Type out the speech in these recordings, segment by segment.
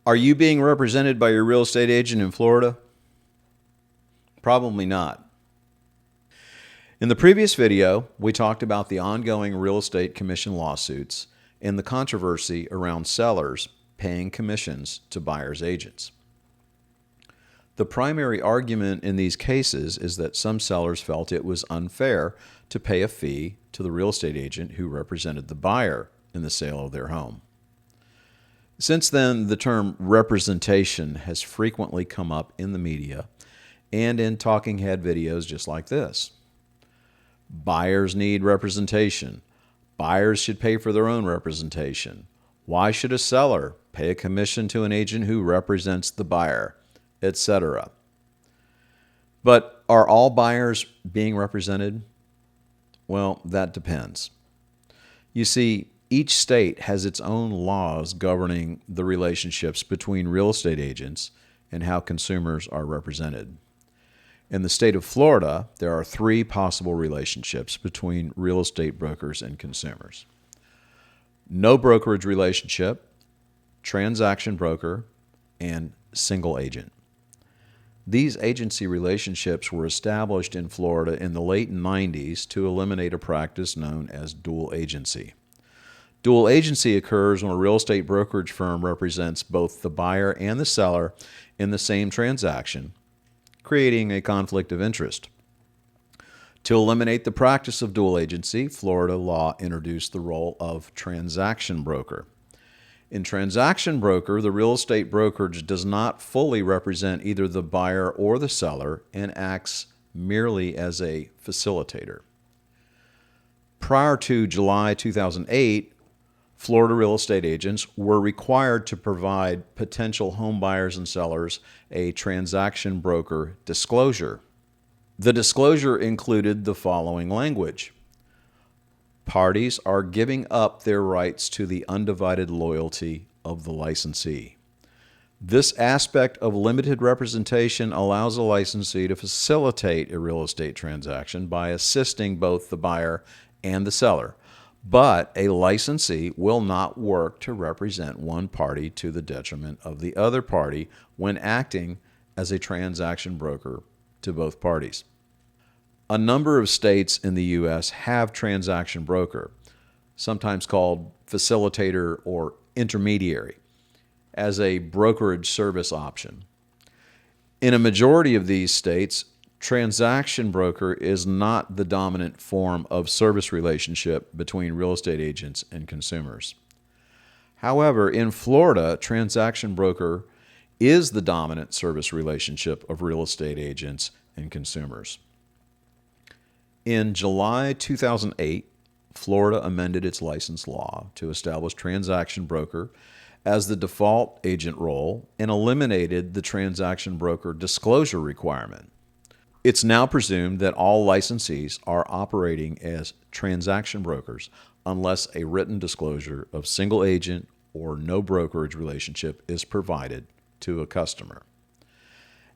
Are you being represented by your real estate agent in Florida? Probably not. In the previous video, we talked about the ongoing real estate commission lawsuits and the controversy around sellers paying commissions to buyers' agents. The primary argument in these cases is that some sellers felt it was unfair to pay a fee to the real estate agent who represented the buyer in the sale of their home. Since then, the term representation has frequently come up in the media and in talking head videos just like this. Buyers need representation. Buyers should pay for their own representation. Why should a seller pay a commission to an agent who represents the buyer, etc.? But are all buyers being represented? Well, that depends. You see, each state has its own laws governing the relationships between real estate agents and how consumers are represented. In the state of Florida, there are 3 possible relationships between real estate brokers and consumers: no brokerage relationship, transaction broker, and single agent. These agency relationships were established in Florida in the late 90s to eliminate a practice known as dual agency. Dual agency occurs when a real estate brokerage firm represents both the buyer and the seller in the same transaction, creating a conflict of interest. To eliminate the practice of dual agency, Florida law introduced the role of transaction broker. In transaction broker, the real estate brokerage does not fully represent either the buyer or the seller and acts merely as a facilitator. Prior to July 2008, Florida real estate agents were required to provide potential home buyers and sellers a transaction broker disclosure. The disclosure included the following language: parties are giving up their rights to the undivided loyalty of the licensee. This aspect of limited representation allows a licensee to facilitate a real estate transaction by assisting both the buyer and the seller. But a licensee will not work to represent one party to the detriment of the other party when acting as a transaction broker to both parties. A number of states in the U.S. have transaction broker, sometimes called facilitator or intermediary, as a brokerage service option. In a majority of these states, transaction broker is not the dominant form of service relationship between real estate agents and consumers. However, in Florida, transaction broker is the dominant service relationship of real estate agents and consumers. In July 2008, Florida amended its license law to establish transaction broker as the default agent role and eliminated the transaction broker disclosure requirement. It's now presumed that all licensees are operating as transaction brokers unless a written disclosure of single agent or no brokerage relationship is provided to a customer.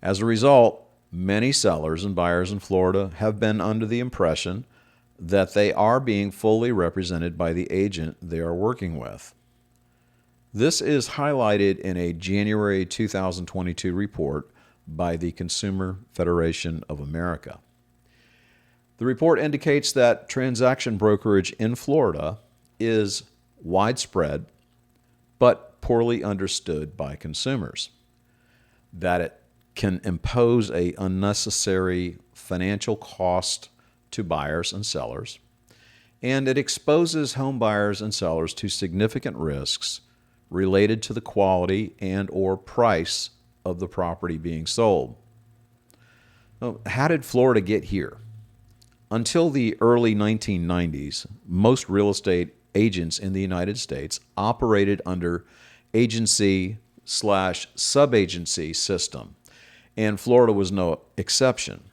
As a result, many sellers and buyers in Florida have been under the impression that they are being fully represented by the agent they are working with. This is highlighted in a January 2022 report by the Consumer Federation of America. The report indicates that transaction brokerage in Florida is widespread but poorly understood by consumers, that it can impose an unnecessary financial cost to buyers and sellers, and it exposes home buyers and sellers to significant risks related to the quality and or price of the property being sold. Now, how did Florida get here? Until the early 1990s, most real estate agents in the United States operated under agency/subagency system, and Florida was no exception.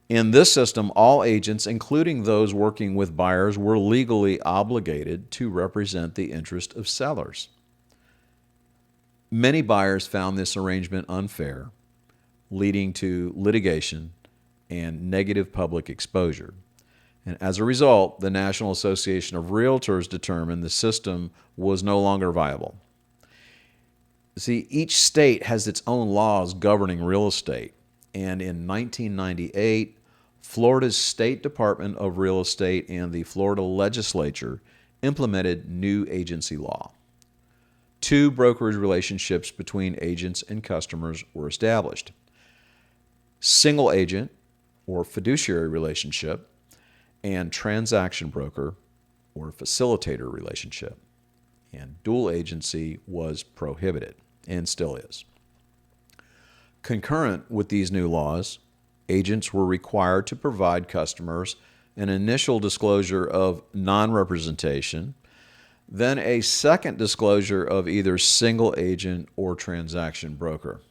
In this system, all agents, including those working with buyers, were legally obligated to represent the interest of sellers. Many buyers found this arrangement unfair, leading to litigation and negative public exposure. And as a result, the National Association of REALTORS determined the system was no longer viable. See, each state has its own laws governing real estate. And in 1998, Florida's State Department of Real Estate and the Florida legislature implemented new agency law. Two brokerage relationships between agents and customers were established: single agent or fiduciary relationship, and transaction broker or facilitator relationship. And dual agency was prohibited and still is. Concurrent with these new laws, agents were required to provide customers an initial disclosure of non-representation, then a second disclosure of either single agent or transaction broker.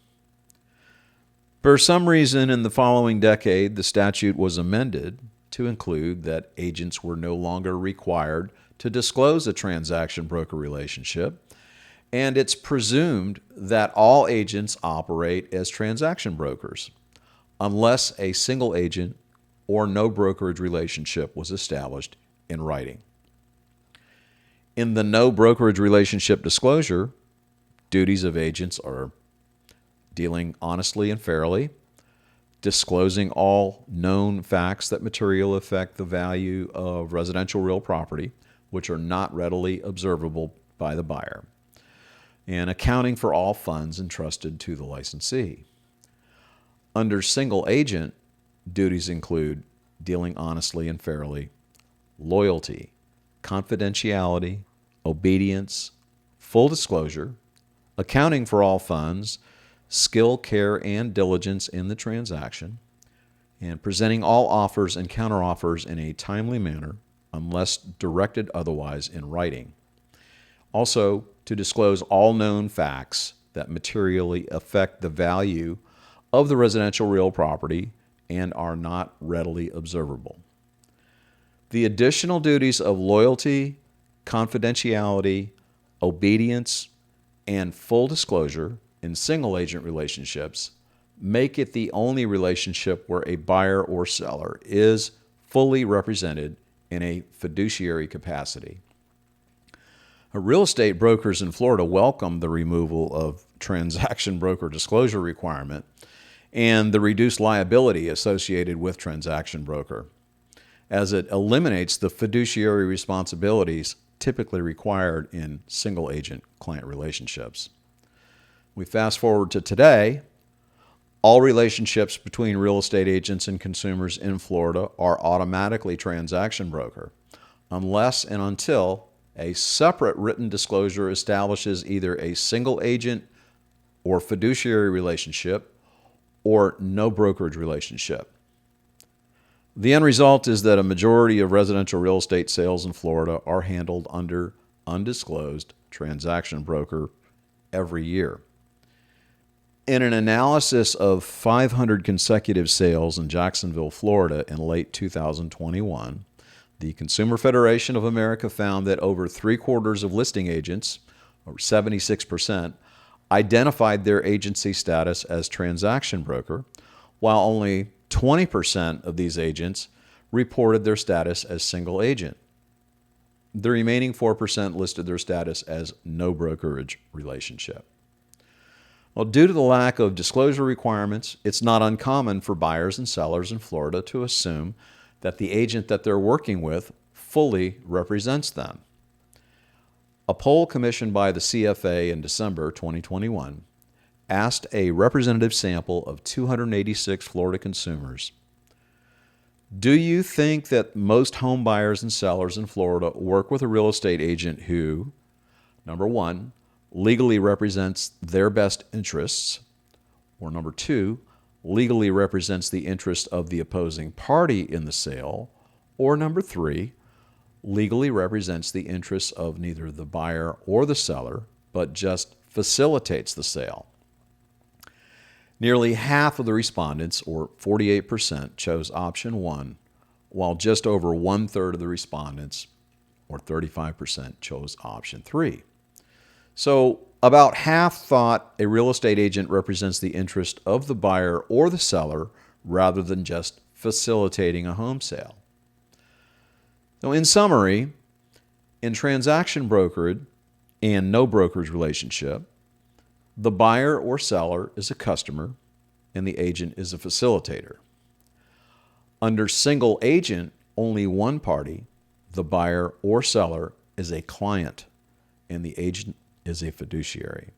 For some reason in the following decade, the statute was amended to include that agents were no longer required to disclose a transaction broker relationship, and it's presumed that all agents operate as transaction brokers, unless a single agent or no brokerage relationship was established in writing. In the no brokerage relationship disclosure, duties of agents are dealing honestly and fairly, disclosing all known facts that materially affect the value of residential real property, which are not readily observable by the buyer, and accounting for all funds entrusted to the licensee. Under single agent, duties include dealing honestly and fairly, loyalty, confidentiality, obedience, full disclosure, accounting for all funds, skill, care, and diligence in the transaction, and presenting all offers and counteroffers in a timely manner unless directed otherwise in writing. Also, to disclose all known facts that materially affect the value of the residential real property and are not readily observable. The additional duties of loyalty, confidentiality, obedience, and full disclosure in single agent relationships make it the only relationship where a buyer or seller is fully represented in a fiduciary capacity. Real estate brokers in Florida welcome the removal of transaction broker disclosure requirement and the reduced liability associated with transaction broker, as it eliminates the fiduciary responsibilities typically required in single agent client relationships. We fast forward to today. All relationships between real estate agents and consumers in Florida are automatically transaction broker, unless and until a separate written disclosure establishes either a single agent or fiduciary relationship or no brokerage relationship. The end result is that a majority of residential real estate sales in Florida are handled under undisclosed transaction broker every year. In an analysis of 500 consecutive sales in Jacksonville, Florida in late 2021, the Consumer Federation of America found that over 3/4 of listing agents, or 76%, identified their agency status as transaction broker, while only 20% of these agents reported their status as single agent. The remaining 4% listed their status as no brokerage relationship. Well, due to the lack of disclosure requirements, it's not uncommon for buyers and sellers in Florida to assume that the agent that they're working with fully represents them. A poll commissioned by the CFA in December 2021 asked a representative sample of 286 Florida consumers, do you think that most home buyers and sellers in Florida work with a real estate agent who, number one, legally represents their best interests, or number two, legally represents the interest of the opposing party in the sale, or number three, legally represents the interests of neither the buyer or the seller, but just facilitates the sale? Nearly half of the respondents, or 48%, chose option one, while just over 1/3 of the respondents, or 35%, chose option three. So about half thought a real estate agent represents the interest of the buyer or the seller rather than just facilitating a home sale. So in summary, in transaction brokerage and no brokerage relationship, The buyer or seller is a customer, and the agent is a facilitator. Under single agent, only one party, the buyer or seller, is a client, and the agent is a fiduciary.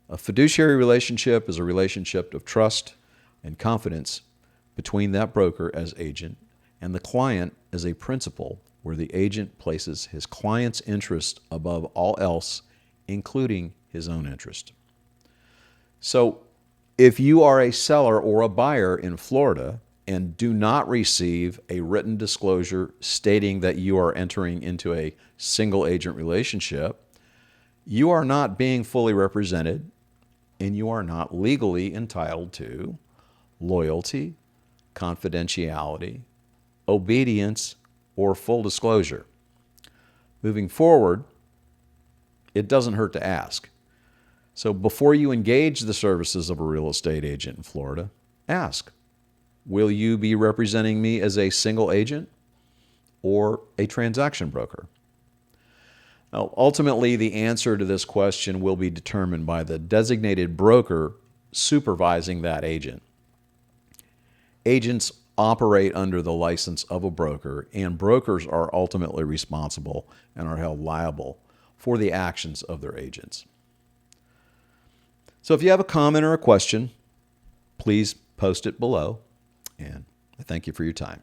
A fiduciary relationship is a relationship of trust and confidence between that broker as agent and the client as a principal, where the agent places his client's interest above all else, including his own interest. So, if you are a seller or a buyer in Florida and do not receive a written disclosure stating that you are entering into a single agent relationship, you are not being fully represented, and you are not legally entitled to loyalty, confidentiality, obedience, or full disclosure. Moving forward, it doesn't hurt to ask. So before you engage the services of a real estate agent in Florida, ask, will you be representing me as a single agent or a transaction broker? Now, ultimately, the answer to this question will be determined by the designated broker supervising that agent. Agents operate under the license of a broker, and brokers are ultimately responsible and are held liable for the actions of their agents. So if you have a comment or a question, please post it below, and I thank you for your time.